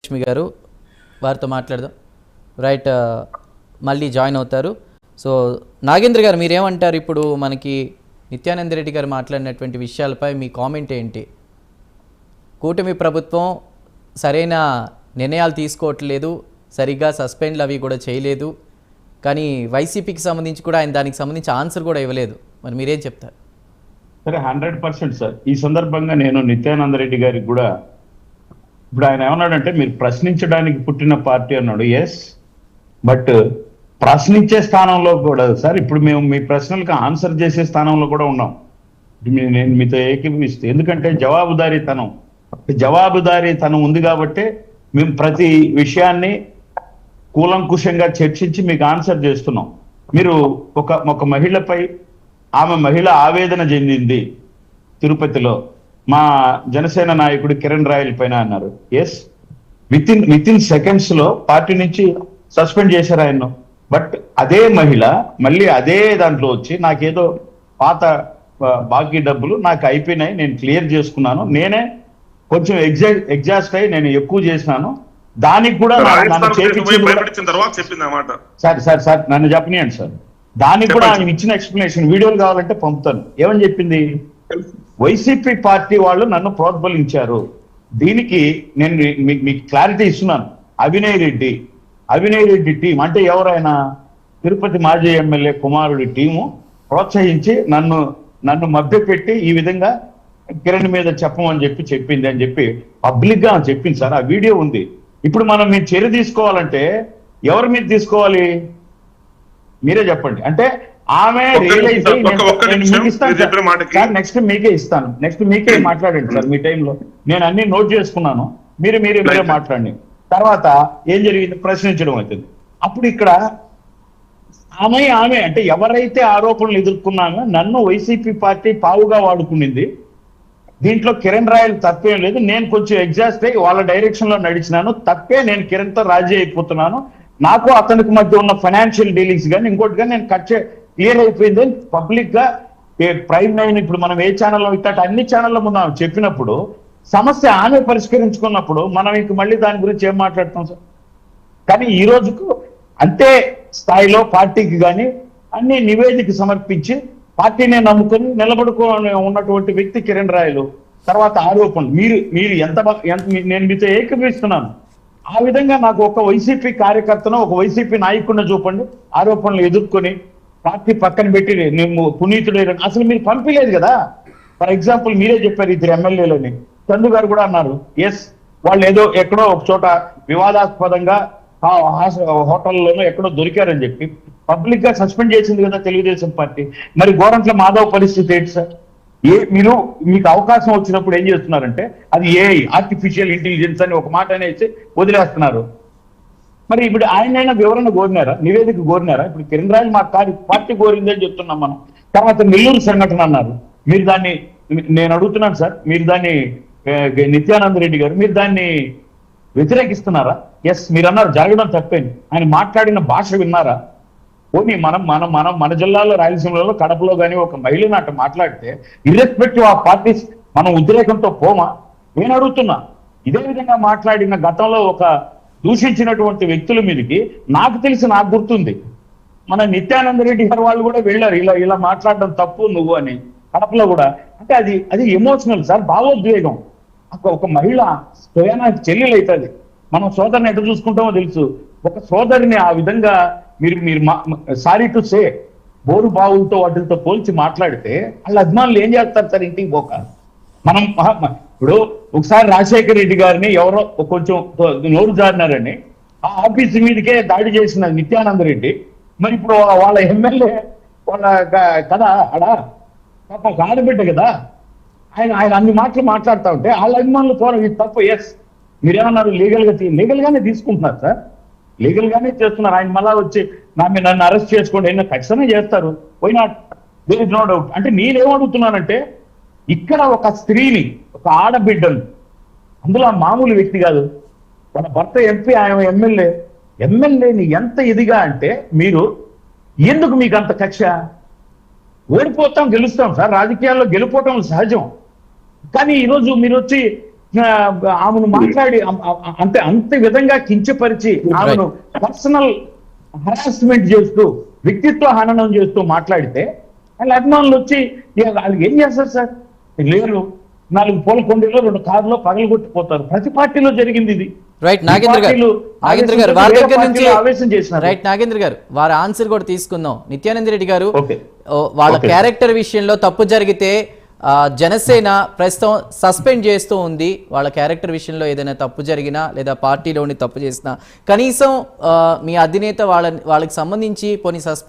లక్ష్మి గారు వారితో మాట్లాడదాం. రైట్, మళ్ళీ జాయిన్ అవుతారు. సో నాగేంద్ర గారు మీరేమంటారు? ఇప్పుడు మనకి నిత్యానంద రెడ్డి గారు మాట్లాడినటువంటి విషయాలపై మీ కామెంట్ ఏంటి? కూటమి ప్రభుత్వం సరైన నిర్ణయాలు తీసుకోవట్లేదు, సరిగ్గా సస్పెండ్లు అవి కూడా చేయలేదు, కానీ వైసీపీకి సంబంధించి కూడా ఆయన దానికి సంబంధించి ఆన్సర్ కూడా ఇవ్వలేదు. మరి మీరేం చెప్తారు? సరే, 100% సార్. ఈ సందర్భంగా నేను నిత్యానంద రెడ్డి గారికి కూడా, ఇప్పుడు ఆయన ఏమన్నాడంటే మీరు ప్రశ్నించడానికి పుట్టిన పార్టీ అన్నాడు. ఎస్, బట్ ప్రశ్నించే స్థానంలో కూడా సార్, ఇప్పుడు మేము మీ ప్రశ్నలకు ఆన్సర్ చేసే స్థానంలో కూడా ఉన్నాం. నేను మీతో ఏకీభవిస్తూ, ఎందుకంటే జవాబుదారీతనం ఉంది కాబట్టి మేము ప్రతి విషయాన్ని కూలంకుషంగా చర్చించి మీకు ఆన్సర్ చేస్తున్నాం. మీరు ఒక మహిళపై, ఆమె మహిళ ఆవేదన చెందింది తిరుపతిలో, మా జనసేన నాయకుడు కిరణ్ రాయల్ పైన అన్నారు. ఎస్, విత్ ఇన్ సెకండ్స్ లో పార్టీ నుంచి సస్పెండ్ చేశారు ఆయన్ను. బట్ అదే మహిళ మళ్ళీ అదే దాంట్లో వచ్చి నాకేదో పాత బాకీ డబ్బులు నాకు అయిపోయినాయి, నేను క్లియర్ చేసుకున్నాను, నేనే కొంచెం ఎగ్జాస్ట్ అయ్యి నేను ఎక్కువ చేసినాను, దానికి కూడా సార్ నన్ను చెప్పనియండి సార్, దానికి కూడా ఆయన ఇచ్చిన ఎక్స్ప్లెనేషన్ వీడియోలు కావాలంటే పంపుతాను. ఏమని చెప్పింది? వైసీపీ పార్టీ వాళ్ళు నన్ను ప్రోత్బలించారు, దీనికి నేను మీకు క్లారిటీ ఇస్తున్నాను. అవినయ్ రెడ్డి టీం అంటే ఎవరైనా తిరుపతి మాజీ ఎమ్మెల్యే కుమారుడి టీము ప్రోత్సహించి నన్ను మభ్యపెట్టి ఈ విధంగా కిరణ్ మీద చెప్పమని చెప్పింది అని చెప్పి పబ్లిక్ గా చెప్పింది సార్. ఆ వీడియో ఉంది. ఇప్పుడు మనం మీరు చర్య తీసుకోవాలంటే ఎవరి మీద తీసుకోవాలి మీరే చెప్పండి. అంటే ఆమె రియలైజ్ నెక్స్ట్ మీకే ఇస్తాను, నెక్స్ట్ మీకే మాట్లాడండి సార్. మీ టైంలో నేను అన్ని నోట్ చేసుకున్నాను, మీరే మాట్లాడండి. తర్వాత ఏం జరిగింది? ప్రశ్నించడం అవుతుంది. అప్పుడు ఇక్కడ ఆమె అంటే ఎవరైతే ఆరోపణలు ఎదుర్కొన్నామో నన్ను వైసీపీ పార్టీ పావుగా వాడుకునింది, దీంట్లో కిరణ్ రాయల్ తప్పేం లేదు, నేను కొంచెం ఎగ్జాస్ట్ అయ్యి వాళ్ళ డైరెక్షన్ లో నడిచినాను, తప్పే, నేను కిరణ్ తో రాజీ అయిపోతున్నాను, నాకు అతనికి మధ్య ఉన్న ఫైనాన్షియల్ డీలింగ్స్ కానీ ఇంకోటి కానీ నేను క్లియర్ అయిపోయింది పబ్లిక్ గా. ప్రైమ్ 9 ఇప్పుడు మనం ఏ ఛానల్లో ఇట్లా అన్ని ఛానల్లో ముందు చెప్పినప్పుడు సమస్య ఆమె పరిష్కరించుకున్నప్పుడు మనం ఇంక మళ్ళీ దాని గురించి ఏం మాట్లాడతాం సార్? కానీ ఈ రోజుకు అంతే స్థాయిలో పార్టీకి కానీ అన్ని నివేదిక సమర్పించి పార్టీని నమ్ముకొని నిలబడుకొని ఉన్నటువంటి వ్యక్తి కిరణ్ రాయలు. తర్వాత ఆరోపణలు మీరు ఎంత నేను మీతో ఏకీభవిస్తున్నాను. ఆ విధంగా నాకు ఒక వైసీపీ కార్యకర్తను, ఒక వైసీపీ నాయకుడిని చూపండి ఆరోపణలు ఎదుర్కొని పార్టీ పక్కన పెట్టి నేను పునీతుడైన, అసలు మీరు పంపించలేదు కదా. ఫర్ ఎగ్జాంపుల్ మీరే చెప్పారు 2 ఎమ్మెల్యేలని, చందు గారు కూడా అన్నారు. ఎస్, వాళ్ళు ఏదో ఎక్కడో ఒక చోట వివాదాస్పదంగా హోటల్లోనూ ఎక్కడో దొరికారని చెప్పి పబ్లిక్ గా సస్పెండ్ చేసింది కదా తెలుగుదేశం పార్టీ. మరి గోరంట్ల మాధవ్ పరిస్థితి ఏంటి సార్? మీకు అవకాశం వచ్చినప్పుడు ఏం చేస్తున్నారంటే అది ఆర్టిఫిషియల్ ఇంటెలిజెన్స్ అని ఒక మాట అనేసి వదిలేస్తున్నారు. మరి ఇప్పుడు ఆయనైనా వివరణ కోరినారా, నివేదిక కోరినారా? ఇప్పుడు కిరణ్ రాయల్ మా పార్టీ కోరిందని చెప్తున్నాం మనం. తర్వాత నెల్లూరు సంఘటన అన్నారు, మీరు దాన్ని, నేను అడుగుతున్నాను సార్, మీరు దాన్ని నిత్యానంద రెడ్డి గారు మీరు దాన్ని వ్యతిరేకిస్తున్నారా? ఎస్, మీరు అన్నారు జరగడం తప్పేంది, ఆయన మాట్లాడిన భాష విన్నారా? పోనీ మన జిల్లాలో, రాయలసీమలో, కడపలో కానీ ఒక మహిళ అట్లా మాట్లాడితే ఇర్రెస్పెక్టివ్ ఆఫ్ పార్టీస్ మనం ఉద్రేకంతో పోమా? నేను అడుగుతున్నా. ఇదే విధంగా మాట్లాడిన గతంలో ఒక దూషించినటువంటి వ్యక్తుల మీదకి నాకు గుర్తుంది మన నిత్యానంద రెడ్డి గారు వాళ్ళు కూడా వెళ్ళారు, ఇలా మాట్లాడడం తప్పు నువ్వు అని కడపలో కూడా. అంటే అది ఎమోషనల్ సార్, భావోద్వేగం. ఒక మహిళ స్వయానా చెల్లెలు అవుతుంది, మనం సోదరిని ఎటు చూసుకుంటామో తెలుసు. ఒక సోదరిని ఆ విధంగా మీరు సారీ టు సే బోరు బావులతో వాటితో పోల్చి మాట్లాడితే వాళ్ళ అభిమానులు ఏం చేస్తారు సార్? ఇంటికి పోక మనం ఇప్పుడు ఒకసారి రాజశేఖర రెడ్డి గారిని ఎవరో కొంచెం నోరు జారినారని ఆ ఆఫీస్ మీదకే దాడి చేసిన నిత్యానంద రెడ్డి, మరి ఇప్పుడు వాళ్ళ ఎమ్మెల్యే వాళ్ళ కదా ఆడ పాప ఆడబిడ్డ కదా, ఆయన అన్ని మాటలు మాట్లాడుతూ ఉంటే వాళ్ళ అభిమానులు పోవడం ఇది తప్పు. ఎస్, మీరేమన్నారు? లీగల్గానే తీసుకుంటున్నారు సార్, లీగల్గానే చేస్తున్నారు. ఆయన మళ్ళా వచ్చి నన్ను అరెస్ట్ చేసుకోండి అయినా ఖచ్చితంగా చేస్తారు, why not, there is no doubt. అంటే నేనేమడుగుతున్నానంటే ఇక్కడ ఒక స్త్రీని, ఒక ఆడబిడ్డను, అందులో మామూలు వ్యక్తి కాదు, వాళ్ళ భర్త ఎంపీ, ఆయన ఎమ్మెల్యేని ఎంత ఇదిగా అంటే మీరు ఎందుకు మీకు అంత కక్ష? ఓడిపోతాం గెలుస్తాం సార్, రాజకీయాల్లో గెలిపోవటం సహజం. కానీ ఈరోజు మీరు వచ్చి ఆమెను మాట్లాడి అంటే అంత విధంగా కించపరిచి ఆమెను పర్సనల్ హరాస్మెంట్ చేస్తూ వ్యక్తిత్వ హననం చేస్తూ మాట్లాడితే వాళ్ళ అభిమానులు వచ్చి వాళ్ళు ఏం చేస్తారు సార్? లేరు, 4 పూల కొండలో 2 కార్లో పగలగొట్టిపోతారు. ప్రతి పార్టీలో జరిగింది ఇది. రైట్ నాగేంద్ర గారు వారి దగ్గర నుంచి ఆవేశం చేసినారు. రైట్ నాగేంద్ర గారు వారి ఆన్సర్ కూడా తీసుకుందాం. నిత్యానంద రెడ్డి గారు ఓకే. వాళ్ళ క్యారెక్టర్ విషయంలో తప్పు జరిగితే జనసేన ప్రస్తుతం సస్పెండ్ చేస్తూ ఉంది. వాళ్ళ క్యారెక్టర్ విషయంలో ఏదైనా తప్పు జరిగినా లేదా పార్టీలోని తప్పు చేసినా కనీసం మీ అధినేత వాళ్ళకి సంబంధించి పోనీ సస్పెండ్